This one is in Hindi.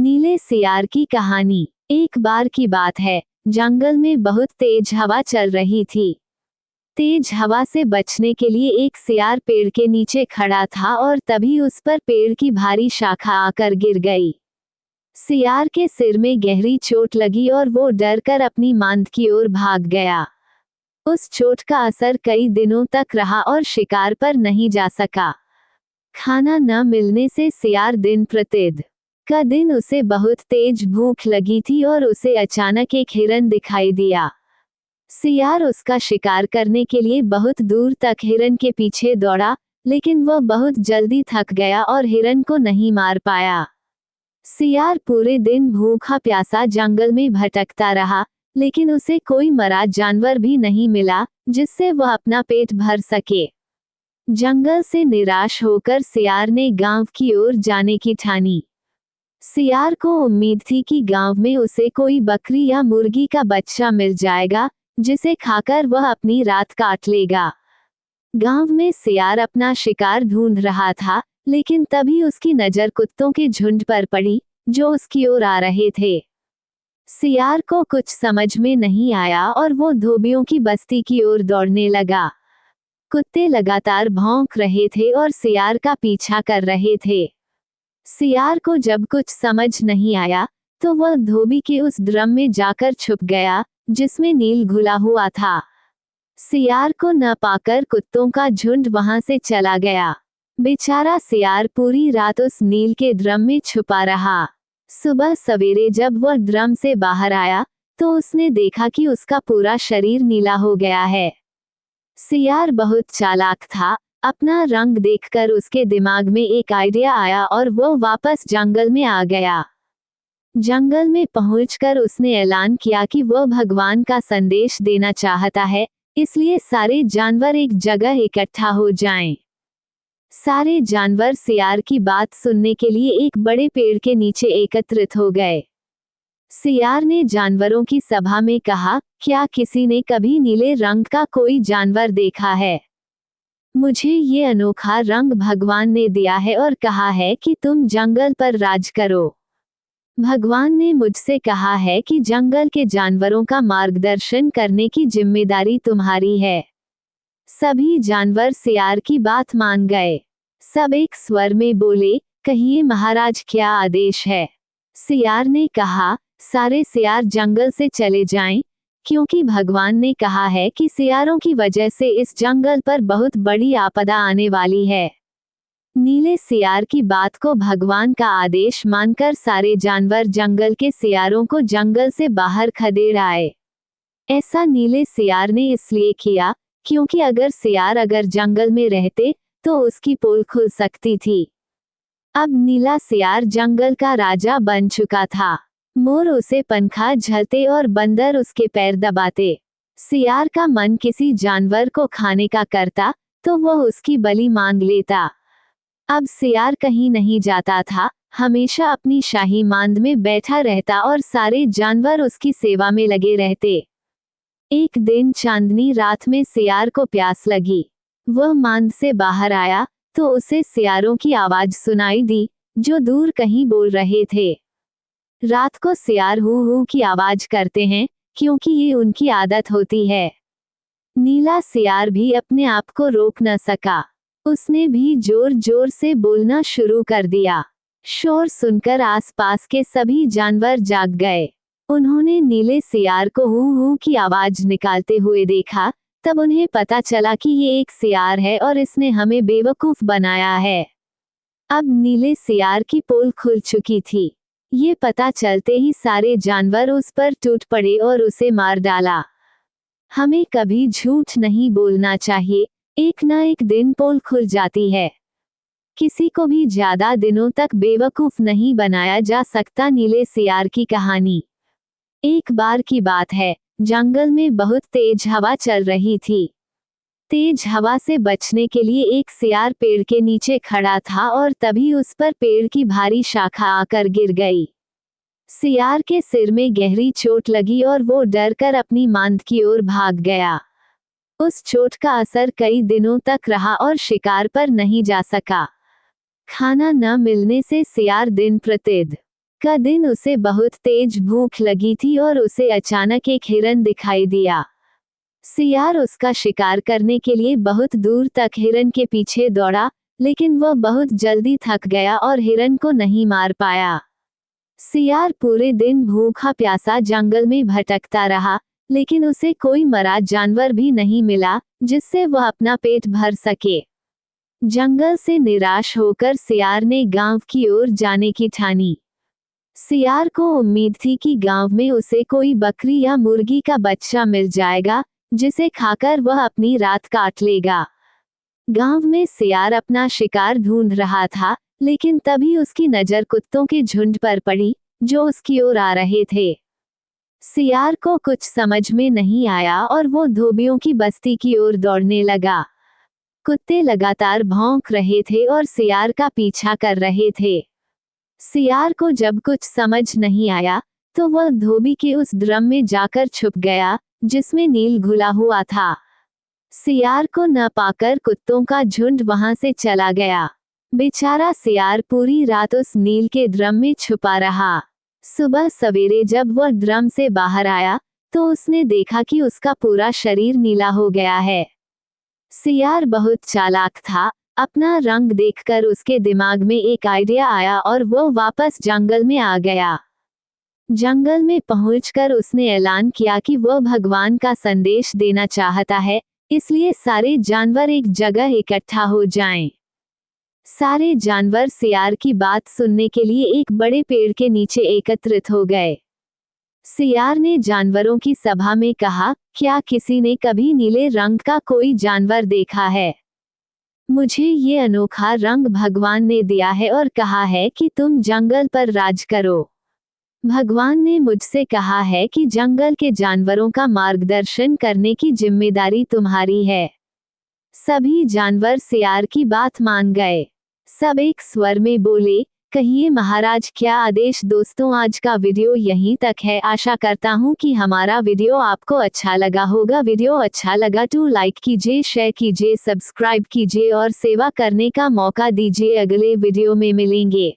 नीले सियार की कहानी। एक बार की बात है, जंगल में बहुत तेज हवा चल रही थी। तेज हवा से बचने के लिए एक सियार पेड़ के नीचे खड़ा था और तभी उस पर पेड़ की भारी शाखा आकर गिर गई। सियार के सिर में गहरी चोट लगी और वो डर कर अपनी मांद की ओर भाग गया। उस चोट का असर कई दिनों तक रहा और शिकार पर नहीं जा सका। खाना न मिलने से सियार दिन प्रतिदिन उसे बहुत तेज भूख लगी थी और उसे अचानक एक हिरन दिखाई दिया। सियार उसका शिकार करने के लिए बहुत दूर तक हिरन के पीछे दौड़ा, लेकिन वह बहुत जल्दी थक गया और हिरन को नहीं मार पाया। सियार पूरे दिन भूखा प्यासा जंगल में भटकता रहा, लेकिन उसे कोई मरा जानवर भी नहीं मिला जिससे वह अपना पेट भर सके। जंगल से निराश होकर सियार ने गांव की ओर जाने की ठानी। सियार को उम्मीद थी कि गांव में उसे कोई बकरी या मुर्गी का बच्चा मिल जाएगा, जिसे खाकर वह अपनी रात काट लेगा। गांव में सियार अपना शिकार ढूंढ रहा था, लेकिन तभी उसकी नजर कुत्तों के झुंड पर पड़ी, जो उसकी ओर आ रहे थे। सियार को कुछ समझ में नहीं आया और वो धोबियों की बस्ती की ओर दौड़ने लगा। कुत्ते लगातार भौंक रहे थे और सियार का पीछा कर रहे थे। सियार को जब कुछ समझ नहीं आया, तो वह धोबी के उस ड्रम में जाकर छुप गया, जिसमें नील घुला हुआ था। सियार को न पाकर कुत्तों का झुंड वहां से चला गया। बेचारा सियार पूरी रात उस नील के ड्रम में छुपा रहा। सुबह सवेरे जब वह ड्रम से बाहर आया, तो उसने देखा कि उसका पूरा शरीर नीला हो गया है। सियार बहुत चालाक था। अपना रंग देखकर उसके दिमाग में एक आइडिया आया और वो वापस जंगल में आ गया। जंगल में पहुंचकर उसने ऐलान किया कि वह भगवान का संदेश देना चाहता है, इसलिए सारे जानवर एक जगह इकट्ठा हो जाएं। सारे जानवर सियार की बात सुनने के लिए एक बड़े पेड़ के नीचे एकत्रित हो गए। सियार ने जानवरों की सभा में कहा, क्या किसी ने कभी नीले रंग का कोई जानवर देखा है? मुझे ये अनोखा रंग भगवान ने दिया है और कहा है कि तुम जंगल पर राज करो। भगवान ने मुझसे कहा है कि जंगल के जानवरों का मार्गदर्शन करने की जिम्मेदारी तुम्हारी है। सभी जानवर सियार की बात मान गए। सब एक स्वर में बोले, कहिए महाराज, क्या आदेश है? सियार ने कहा, सारे सियार जंगल से चले जाएं, क्योंकि भगवान ने कहा है कि सियारों की वजह से इस जंगल पर बहुत बड़ी आपदा आने वाली है। नीले सियार की बात को भगवान का आदेश मानकर सारे जानवर जंगल के सियारों को जंगल से बाहर खदेड़ आए। ऐसा नीले सियार ने इसलिए किया, क्योंकि अगर जंगल में रहते तो उसकी पोल खुल सकती थी। अब नीला सियार जंगल का राजा बन चुका था। मोर उसे पंखा झलते और बंदर उसके पैर दबाते। सियार का मन किसी जानवर को खाने का करता तो वह उसकी बलि मांग लेता। अब सियार कहीं नहीं जाता था, हमेशा अपनी शाही मांद में बैठा रहता और सारे जानवर उसकी सेवा में लगे रहते। एक दिन चांदनी रात में सियार को प्यास लगी। वह मांद से बाहर आया तो उसे सियारों की आवाज सुनाई दी, जो दूर कहीं बोल रहे थे। रात को सियार हू हू की आवाज करते हैं, क्योंकि ये उनकी आदत होती है। नीला सियार भी अपने आप को रोक न सका। उसने भी जोर जोर से बोलना शुरू कर दिया। शोर सुनकर आसपास के सभी जानवर जाग गए। उन्होंने नीले सियार को हू हू की आवाज निकालते हुए देखा, तब उन्हें पता चला कि ये एक सियार है और इसने हमें बेवकूफ बनाया है। अब नीले सियार की पोल खुल चुकी थी। ये पता चलते ही सारे जानवर उस पर टूट पड़े और उसे मार डाला। हमें कभी झूठ नहीं बोलना चाहिए, एक ना एक दिन पोल खुल जाती है। किसी को भी ज्यादा दिनों तक बेवकूफ नहीं बनाया जा सकता। नीले सियार की कहानी। एक बार की बात है, जंगल में बहुत तेज हवा चल रही थी। तेज हवा से बचने के लिए एक सियार पेड़ के नीचे खड़ा था और तभी उस पर पेड़ की भारी शाखा आकर गिर गई। सियार के सिर में गहरी चोट लगी और वो डरकर अपनी मांद की ओर भाग गया। उस चोट का असर कई दिनों तक रहा और शिकार पर नहीं जा सका। खाना न मिलने से सियार दिन प्रतिदिन का दिन उसे बहुत तेज भूख लगी थी और उसे अचानक एक हिरन दिखाई दिया। सियार उसका शिकार करने के लिए बहुत दूर तक हिरन के पीछे दौड़ा, लेकिन वह बहुत जल्दी थक गया और हिरन को नहीं मार पाया। सियार पूरे दिन भूखा प्यासा जंगल में भटकता रहा, लेकिन उसे कोई मरा जानवर भी नहीं मिला जिससे वह अपना पेट भर सके। जंगल से निराश होकर सियार ने गांव की ओर जाने की ठानी। सियार को उम्मीद थी कि गांव में उसे कोई बकरी या मुर्गी का बच्चा मिल जाएगा, जिसे खाकर वह अपनी रात काट लेगा। गांव में सियार अपना शिकार ढूंढ रहा था, लेकिन तभी उसकी नजर कुत्तों के झुंड पर पड़ी जो उसकी ओर आ रहे थे। सियार को कुछ समझ में नहीं आया और वो धोबियों की बस्ती की ओर दौड़ने लगा। कुत्ते लगातार भौंक रहे थे और सियार का पीछा कर रहे थे। सियार को जब कुछ समझ नहीं आया तो वह धोबी के उस ड्रम में जाकर छुप गया जिसमें नील घुला हुआ था। सियार को न पाकर कुत्तों का झुंड वहां से चला गया। बेचारा सियार पूरी रात उस नील के ड्रम में छुपा रहा। सुबह सवेरे जब वह ड्रम से बाहर आया तो उसने देखा कि उसका पूरा शरीर नीला हो गया है। सियार बहुत चालाक था। अपना रंग देखकर उसके दिमाग में एक आइडिया आया और वो वापस जंगल में आ गया। जंगल में पहुंचकर उसने ऐलान किया कि वह भगवान का संदेश देना चाहता है, इसलिए सारे जानवर एक जगह इकट्ठा हो जाएं। सारे जानवर सियार की बात सुनने के लिए एक बड़े पेड़ के नीचे एकत्रित हो गए। सियार ने जानवरों की सभा में कहा, क्या किसी ने कभी नीले रंग का कोई जानवर देखा है? मुझे ये अनोखा रंग भगवान ने दिया है और कहा है कि तुम जंगल पर राज करो। भगवान ने मुझसे कहा है कि जंगल के जानवरों का मार्गदर्शन करने की जिम्मेदारी तुम्हारी है। सभी जानवर सियार की बात मान गए। सब एक स्वर में बोले, कहिए महाराज, क्या आदेश। दोस्तों, आज का वीडियो यहीं तक है। आशा करता हूँ कि हमारा वीडियो आपको अच्छा लगा होगा। वीडियो अच्छा लगा तो लाइक कीजिए, शेयर कीजिए, सब्सक्राइब कीजिए और सेवा करने का मौका दीजिए। अगले वीडियो में मिलेंगे।